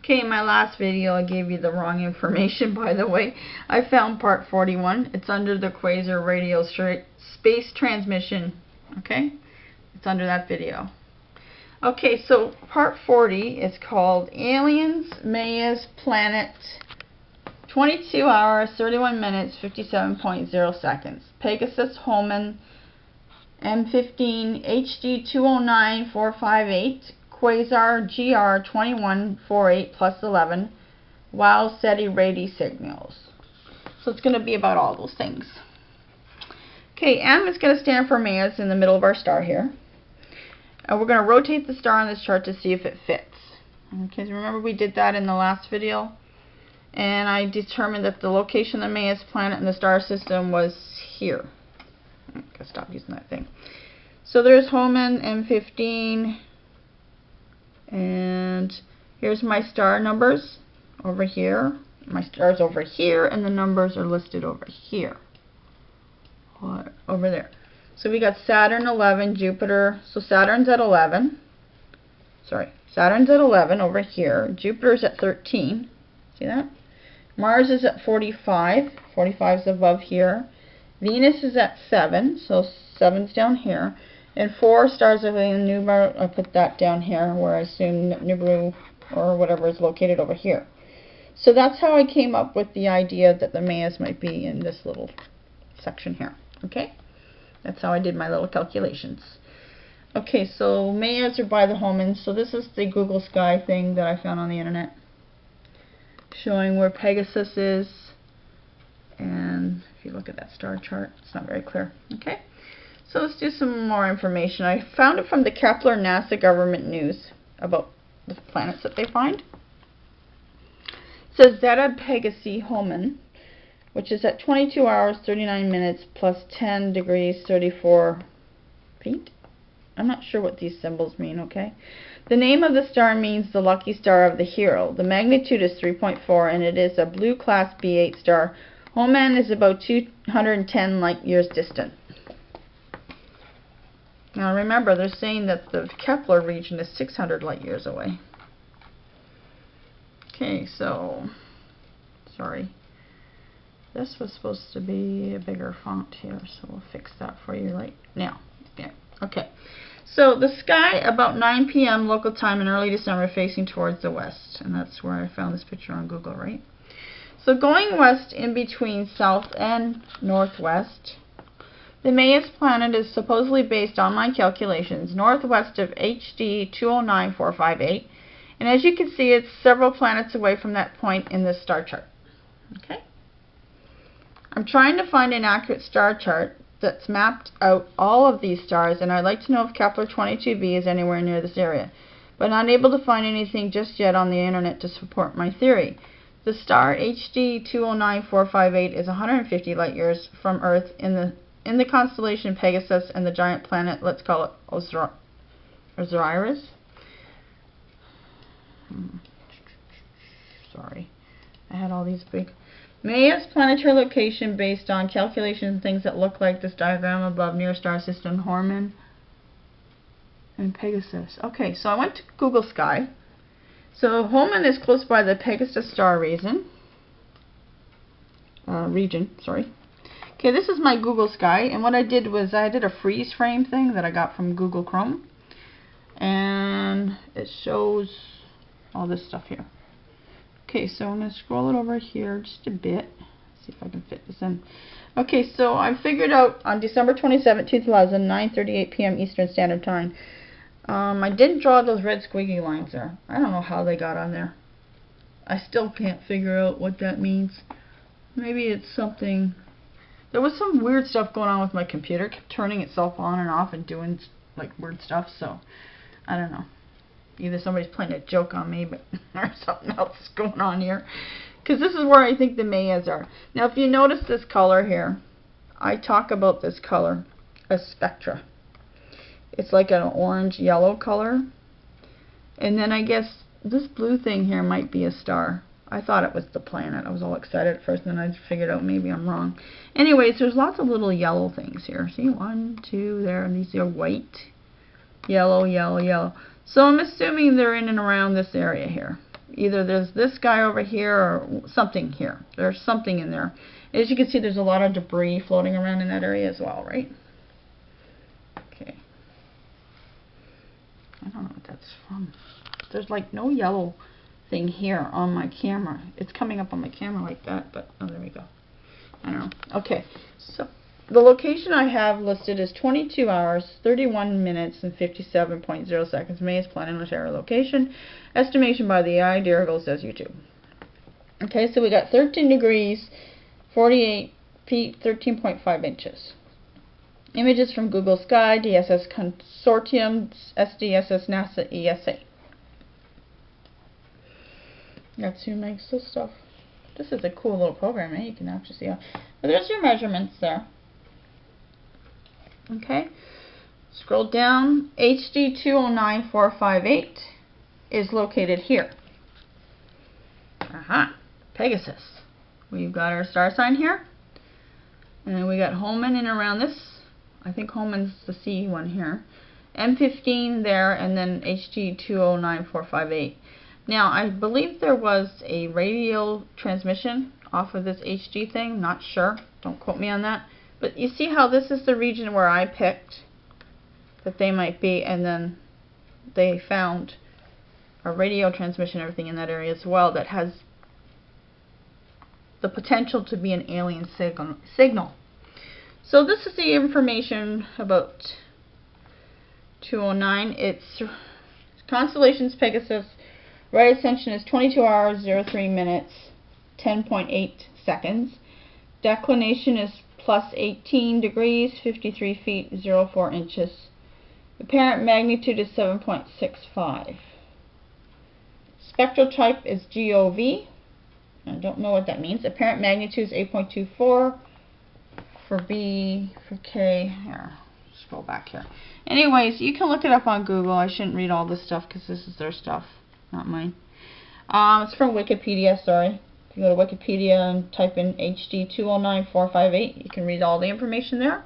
Okay, in my last video I gave you the wrong information, by the way. I found part 41. It's under the Quasar radio space transmission. Okay? It's under that video. Okay, so part 40 is called Aliens, Mayas, Planet, 22 hours, 31 minutes, 57.0 seconds. Pegasus Homam M15 HD 209458. Quasar GR2148+11 while SETI radio signals. So it's going to be about all those things. Okay, M is going to stand for Mayas in the middle of our star here. And we're going to rotate the star on this chart to see if it fits. Okay, so remember we did that in the last video. And I determined that the location of the Mayas planet in the star system was here. I'm going to stop using that thing. So there's Homam M15. And here's my star numbers over here. My star's over here, and the numbers are listed over here. Over there. So we got Saturn 11, Jupiter. So Saturn's at 11. Sorry, Saturn's at 11 over here. Jupiter's at 13. See that? Mars is at 45. 45 is above here. Venus is at 7. So 7's down here. And 4 stars of Nibiru, I put that down here where I assume Nibiru or whatever is located over here. So that's how I came up with the idea that the Mayas might be in this little section here. Okay? That's how I did my little calculations. Okay, so Mayas are by the Homans. So this is the Google Sky thing that I found on the internet, showing where Pegasus is. And if you look at that star chart, it's not very clear. Okay? So let's do some more information. I found it from the Kepler NASA government news about the planets that they find. It says Zeta Pegasi Homam, which is at 22 hours, 39 minutes, plus 10 degrees, 34 feet. I'm not sure what these symbols mean, okay? The name of the star means the lucky star of the hero. The magnitude is 3.4, and it is a blue class B8 star. Homam is about 210 light years distant. Now remember, they're saying that the Kepler region is 600 light years away. Okay, so, sorry. This was supposed to be a bigger font here, so we'll fix that for you right now. Yeah, okay. So the sky about 9 p.m. local time in early December facing towards the west. And that's where I found this picture on Google, right? So going west in between south and northwest, the Mayas planet is supposedly based on my calculations northwest of HD 209458, and as you can see, it's several planets away from that point in this star chart. Okay? I'm trying to find an accurate star chart that's mapped out all of these stars, and I'd like to know if Kepler 22b is anywhere near this area, but not able to find anything just yet on the internet to support my theory. The star HD 209458 is 150 light years from Earth in the constellation Pegasus, and the giant planet, let's call it Osiris. Sorry, I had all these big. Maya's planetary location based on calculations and things that look like this diagram above near star system Homam and Pegasus. Okay, so I went to Google Sky. So Homam is close by the Pegasus Star region. Okay, this is my Google Sky, and what I did was I did a freeze frame thing that I got from Google Chrome, and it shows all this stuff here. Okay, so I'm going to scroll it over here just a bit, see if I can fit this in. Okay, so I figured out on December 27, 2000, 9:38 p.m. Eastern Standard Time. I didn't draw those red squiggly lines there. I don't know how they got on there. I still can't figure out what that means. Maybe it's something. There was some weird stuff going on with my computer. It kept turning itself on and off and doing like weird stuff, so I don't know. Either somebody's playing a joke on me, but or something else is going on here. Because this is where I think the Mayas are. Now if you notice this color here, I talk about this color as spectra. It's like an orange-yellow color. And then I guess this blue thing here might be a star. I thought it was the planet. I was all excited at first, and then I figured out maybe I'm wrong. Anyways, there's lots of little yellow things here. See, 1, 2 there, and these are white, yellow, yellow, yellow. So I'm assuming they're in and around this area here. Either there's this guy over here or something here. There's something in there. As you can see, there's a lot of debris floating around in that area as well, right? Okay. I don't know what that's from. There's like no yellow thing here on my camera. It's coming up on my camera like that, but oh, there we go. I don't know. Okay, so the location I have listed is 22 hours, 31 minutes, and 57.0 seconds. May is planetary location. Estimation by the eye. Dirigal says YouTube. Okay, so we got 13 degrees, 48 feet, 13.5 inches. Images from Google Sky, DSS Consortium, SDSS, NASA, ESA. That's who makes this stuff. This is a cool little program, eh? You can actually see. But there's your measurements there. Okay. Scroll down. HD 209458 is located here. Aha. Pegasus. We've got our star sign here. And then we got Homam in around this. I think Homan's the C one here. M15 there, and then HD 209458. Now, I believe there was a radio transmission off of this HD thing. Not sure. Don't quote me on that. But you see how this is the region where I picked that they might be, and then they found a radio transmission, everything in that area as well, that has the potential to be an alien signal. So this is the information about 209. It's constellations Pegasus. Right ascension is 22 hours, 03 minutes, 10.8 seconds. Declination is plus 18 degrees, 53 feet, 04 inches. Apparent magnitude is 7.65. Spectral type is GOV. I don't know what that means. Apparent magnitude is 8.24. For B, for K, here, scroll back here. Anyways, you can look it up on Google. I shouldn't read all this stuff because this is their stuff, not mine. It's from Wikipedia, sorry. If you go to Wikipedia and type in HD 209458, you can read all the information there.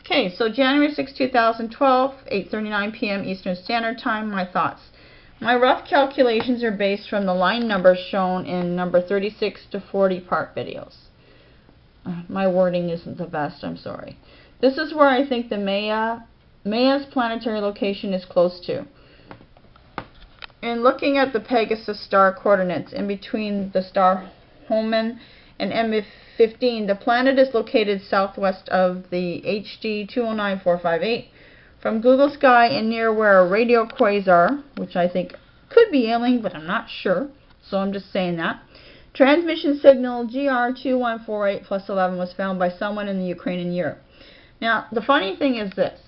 Okay, so January 6, 2012, 8:39 p.m. Eastern Standard Time, my thoughts. My rough calculations are based from the line numbers shown in number 36 to 40 part videos. My wording isn't the best, I'm sorry. This is where I think the Maya's planetary location is close to. In looking at the Pegasus Star coordinates in between the star Homam and M15, the planet is located southwest of the HD 209458 from Google Sky and near where a Radio Quasar, which I think could be alien, but I'm not sure, so I'm just saying that. Transmission signal GR2148+11 was found by someone in the Ukraine and Europe. Now, the funny thing is this.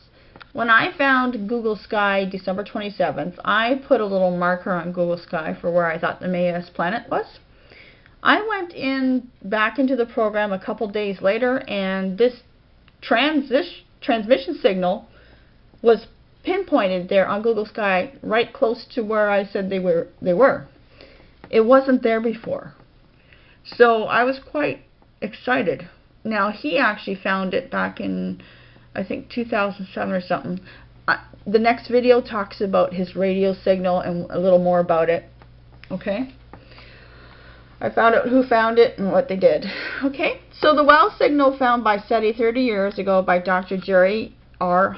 When I found Google Sky December 27th, I put a little marker on Google Sky for where I thought the Maya's planet was. I went back into the program a couple days later, and this transmission signal was pinpointed there on Google Sky right close to where I said they were. It wasn't there before. So I was quite excited. Now, he actually found it back in, I think, 2007 or something. The next video talks about his radio signal and a little more about it. Okay? I found out who found it and what they did. Okay? So the WOW signal found by SETI 30 years ago by Dr. Jerry R.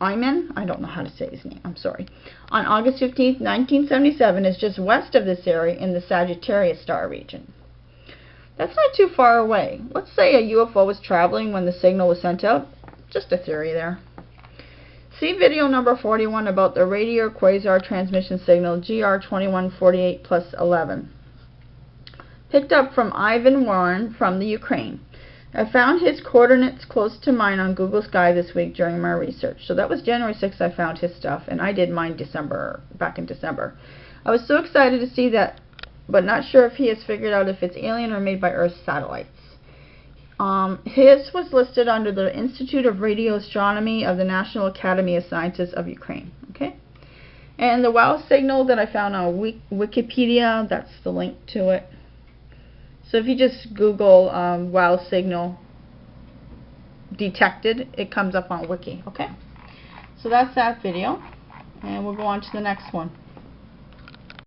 Ehman, I don't know how to say his name, I'm sorry, on August 15, 1977 is just west of this area in the Sagittarius Star Region. That's not too far away. Let's say a UFO was traveling when the signal was sent out. Just a theory there. See video number 41 about the Radio Quasar transmission signal GR2148+11. Picked up from Ivan Warren from the Ukraine. I found his coordinates close to mine on Google Sky this week during my research. So that was January 6th I found his stuff, and I did mine back in December. I was so excited to see that, but not sure if he has figured out if it's alien or made by Earth satellites. His was listed under the Institute of Radio Astronomy of the National Academy of Sciences of Ukraine. Okay, and the WOW signal that I found on Wikipedia, that's the link to it. So if you just Google WOW signal detected, it comes up on Wiki. Okay, so that's that video, and we'll go on to the next one.